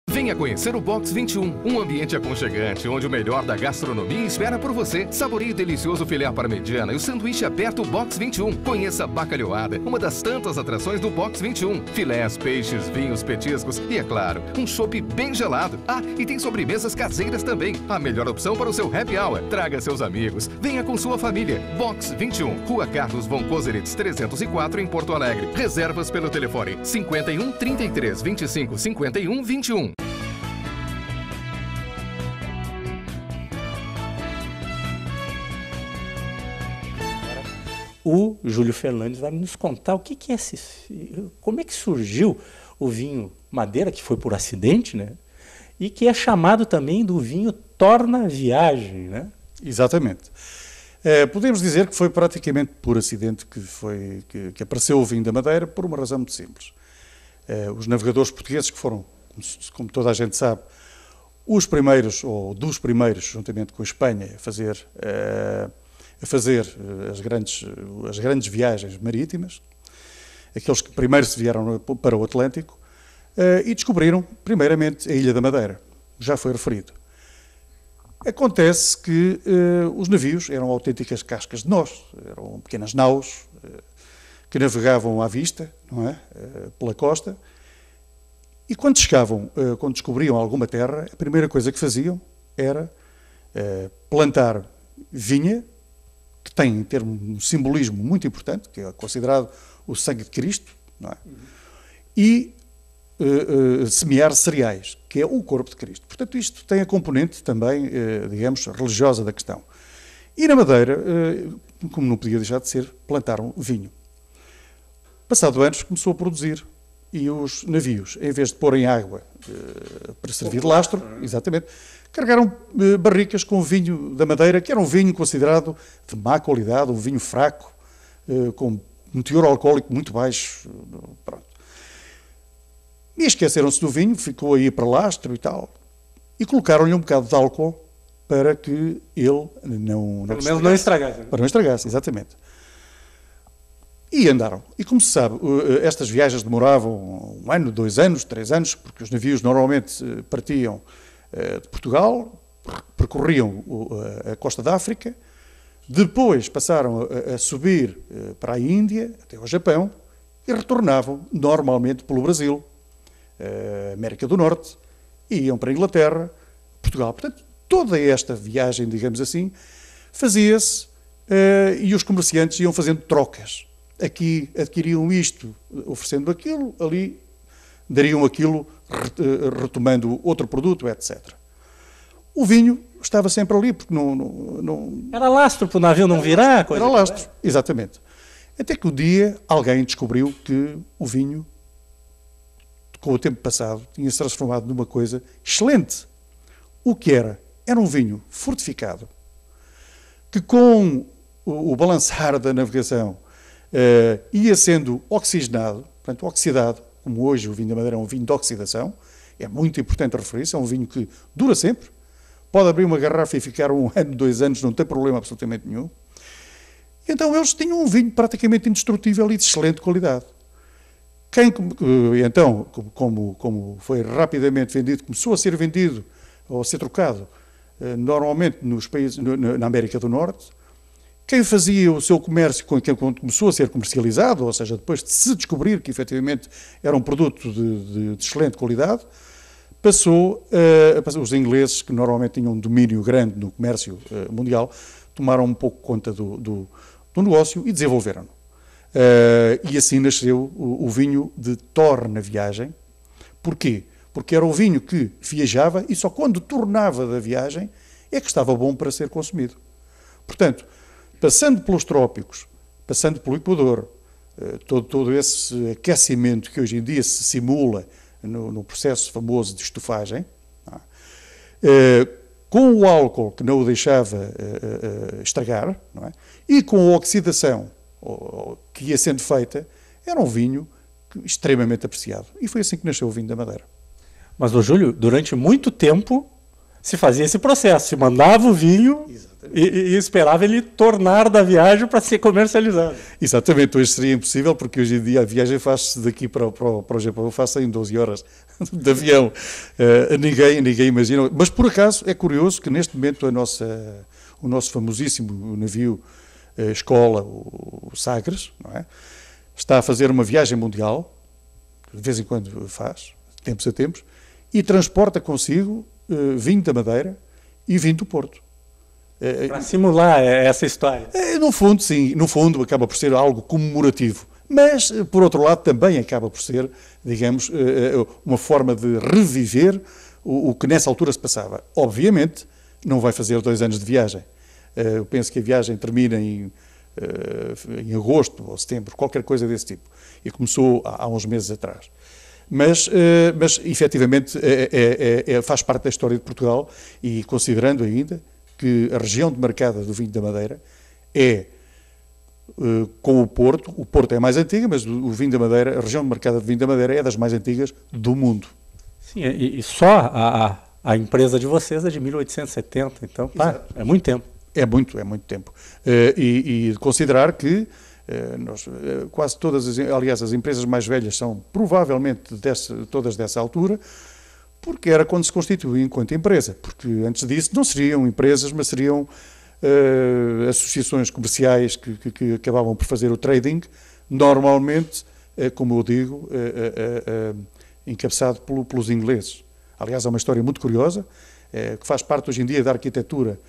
Venha conhecer o Box 21, um ambiente aconchegante, onde o melhor da gastronomia espera por você. Saboreie o delicioso filé à parmegiana e o sanduíche aberto Box 21. Conheça a bacalhoada, uma das tantas atrações do Box 21. Filés, peixes, vinhos, petiscos e, é claro, um chopp bem gelado. Ah, e tem sobremesas caseiras também. A melhor opção para o seu happy hour. Traga seus amigos. Venha com sua família. Box 21, Rua Carlos von Koselitz, 304, em Porto Alegre. Reservas pelo telefone 51 33 25 51 21. O Júlio Fernandes vai nos contar o que é como é que surgiu o vinho Madeira, que foi por acidente, né? E que é chamado também do vinho Torna-Viagem, né? Exatamente. Podemos dizer que foi praticamente por acidente que apareceu o vinho da Madeira, por uma razão muito simples. Os navegadores portugueses, que foram, como toda a gente sabe, os primeiros, ou dos primeiros, juntamente com a Espanha, a fazer as grandes viagens marítimas, aqueles que primeiro se vieram para o Atlântico, e descobriram, primeiramente, a Ilha da Madeira, já foi referido. Acontece que os navios eram autênticas cascas de nós, eram pequenas naus que navegavam à vista, não é? Pela costa, e quando chegavam, quando descobriam alguma terra, a primeira coisa que faziam era plantar vinha, que tem um simbolismo muito importante, que é considerado o sangue de Cristo, não é? E semear cereais, que é o corpo de Cristo. Portanto, isto tem a componente também, digamos, religiosa da questão. E na Madeira, como não podia deixar de ser, plantaram vinho. Passado anos, começou a produzir, e os navios, em vez de porem água para servir de lastro, exatamente, carregaram barricas com vinho da Madeira, que era um vinho considerado de má qualidade, um vinho fraco, com um teor alcoólico muito baixo. Pronto. E esqueceram-se do vinho, ficou aí para lastro e tal, e colocaram-lhe um bocado de álcool para que ele não estragasse. Para não estragasse, exatamente. E andaram. E como se sabe, estas viagens demoravam 1 ano, 2 anos, 3 anos, porque os navios normalmente partiam de Portugal, percorriam a costa da África, depois passaram a subir para a Índia, até ao Japão, e retornavam normalmente pelo Brasil, América do Norte, e iam para a Inglaterra, Portugal. Portanto, toda esta viagem, digamos assim, fazia-se e os comerciantes iam fazendo trocas. Aqui adquiriam isto, oferecendo aquilo, ali dariam aquilo, retomando outro produto, etc. O vinho estava sempre ali, porque não... Era lastro para o navio não virar? Era lastro, exatamente. Até que um dia alguém descobriu que o vinho, com o tempo passado, tinha-se transformado numa coisa excelente. O que era? Era um vinho fortificado, que com o balançar da navegação ia sendo oxigenado, portanto oxidado, como hoje o vinho da Madeira é um vinho de oxidação, é muito importante referir-se, é um vinho que dura sempre, pode abrir uma garrafa e ficar 1 ano, 2 anos, não tem problema absolutamente nenhum. Então eles tinham um vinho praticamente indestrutível e de excelente qualidade. Então, como foi rapidamente vendido, começou a ser vendido ou a ser trocado normalmente nos países, na América do Norte, quem fazia o seu comércio, quando começou a ser comercializado, ou seja, depois de se descobrir que efetivamente era um produto de excelente qualidade, passou os ingleses, que normalmente tinham um domínio grande no comércio mundial, tomaram um pouco conta do negócio e desenvolveram-no. E assim nasceu o vinho de Torna-Viagem. Porquê? Porque era o vinho que viajava e só quando tornava da viagem é que estava bom para ser consumido. Portanto, passando pelos trópicos, passando pelo Equador, todo esse aquecimento que hoje em dia se simula no processo famoso de estufagem, com o álcool que não o deixava estragar, não é? E com a oxidação que ia sendo feita, era um vinho extremamente apreciado. E foi assim que nasceu o vinho da Madeira. Mas, Júlio, durante muito tempo se fazia esse processo, se mandava o vinho e esperava ele tornar da viagem para ser comercializado. Exatamente, hoje seria impossível, porque hoje em dia a viagem faz-se daqui para o Japão, faz-se em 12 horas de avião. Ninguém imagina. Mas, por acaso, é curioso que neste momento o nosso famosíssimo navio escola, o Sagres, não é? Está a fazer uma viagem mundial, de vez em quando faz, de tempos a tempos, e transporta consigo vinho da Madeira e vinho do Porto. Para simular essa história. No fundo, sim. No fundo, acaba por ser algo comemorativo. Mas, por outro lado, também acaba por ser, digamos, uma forma de reviver o que nessa altura se passava. Obviamente, não vai fazer 2 anos de viagem. Eu penso que a viagem termina em agosto ou setembro, qualquer coisa desse tipo. E começou há uns meses atrás. Mas efetivamente, faz parte da história de Portugal e considerando ainda que a região demarcada do vinho da Madeira é com o Porto é mais antiga, mas o vinho da Madeira, a região demarcada do vinho da Madeira é das mais antigas do mundo. Sim, e só a empresa de vocês é de 1870, então é muito tempo. É muito tempo. E considerar que quase todas, aliás, as empresas mais velhas são provavelmente todas dessa altura, porque era quando se constituía enquanto empresa, porque antes disso não seriam empresas, mas seriam associações comerciais que acabavam por fazer o trading, normalmente, como eu digo, encabeçado pelos ingleses. Aliás, é uma história muito curiosa, que faz parte hoje em dia da arquitetura,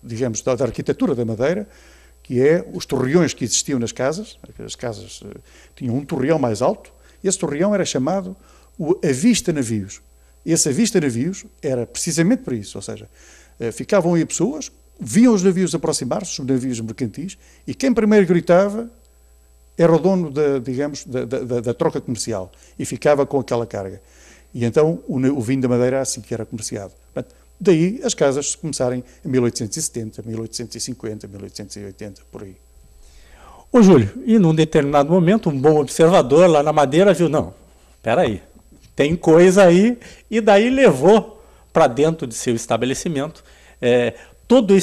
digamos, da arquitetura da Madeira, que é os torreões que existiam nas casas. As casas tinham um torreão mais alto. Esse torreão era chamado o avista-navios. Esse avista-navios era precisamente para isso, ou seja, ficavam aí pessoas, viam os navios aproximar-se, os navios mercantis, e quem primeiro gritava era o dono da troca comercial, e ficava com aquela carga. E então o vinho da Madeira era assim que era comerciado. Portanto, daí as casas começarem em 1870, 1850, 1880, por aí. Ô Júlio, e num determinado momento, um bom observador lá na Madeira viu, não, espera aí, tem coisa aí, e daí levou para dentro de seu estabelecimento tudo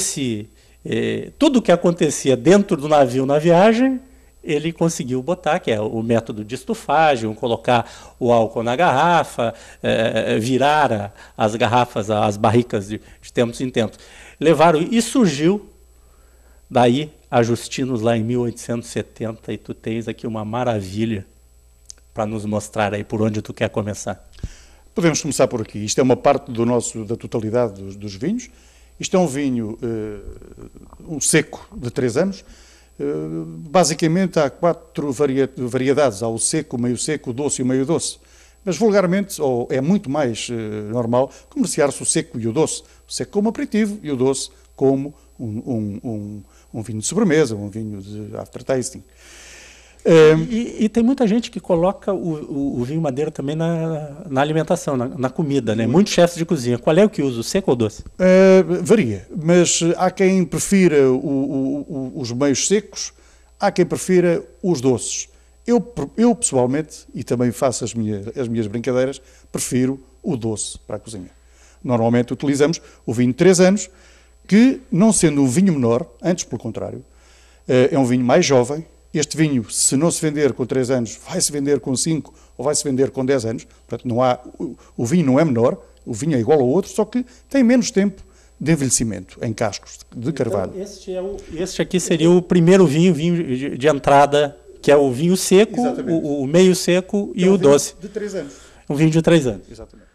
o que acontecia dentro do navio na viagem, ele conseguiu botar, que é o método de estufagem, colocar o álcool na garrafa, virar as garrafas, as barricas de tempos em tempos. Levaram, e surgiu daí a Justinos lá em 1870, e tu tens aqui uma maravilha para nos mostrar aí por onde tu quer começar. Podemos começar por aqui. Isto é uma parte da totalidade dos vinhos. Isto é um vinho, um seco de 3 anos. Basicamente há 4 variedades. Há o seco, o meio seco, o doce e o meio doce. Mas vulgarmente, ou é muito mais normal, comerciar-se o seco e o doce. O seco como aperitivo e o doce como um vinho de sobremesa, um vinho de aftertasting. E tem muita gente que coloca o vinho Madeira também na alimentação, na comida, né? Muitos chefes de cozinha. Qual é o que usa, o seco ou o doce? Varia, mas há quem prefira os meios secos, há quem prefira os doces. Eu pessoalmente, e também faço as minhas brincadeiras, prefiro o doce para a cozinha. Normalmente utilizamos o vinho de 3 anos, que, não sendo um vinho menor, antes pelo contrário, é um vinho mais jovem. Este vinho, se não se vender com 3 anos, vai-se vender com 5 ou vai-se vender com 10 anos. Portanto, o vinho não é menor, o vinho é igual ao outro, só que tem menos tempo de envelhecimento em cascos de carvalho. Então, este aqui seria o primeiro vinho de entrada, que é o vinho seco, o meio seco e o doce. De 3 anos. Um vinho de 3 anos. Exatamente.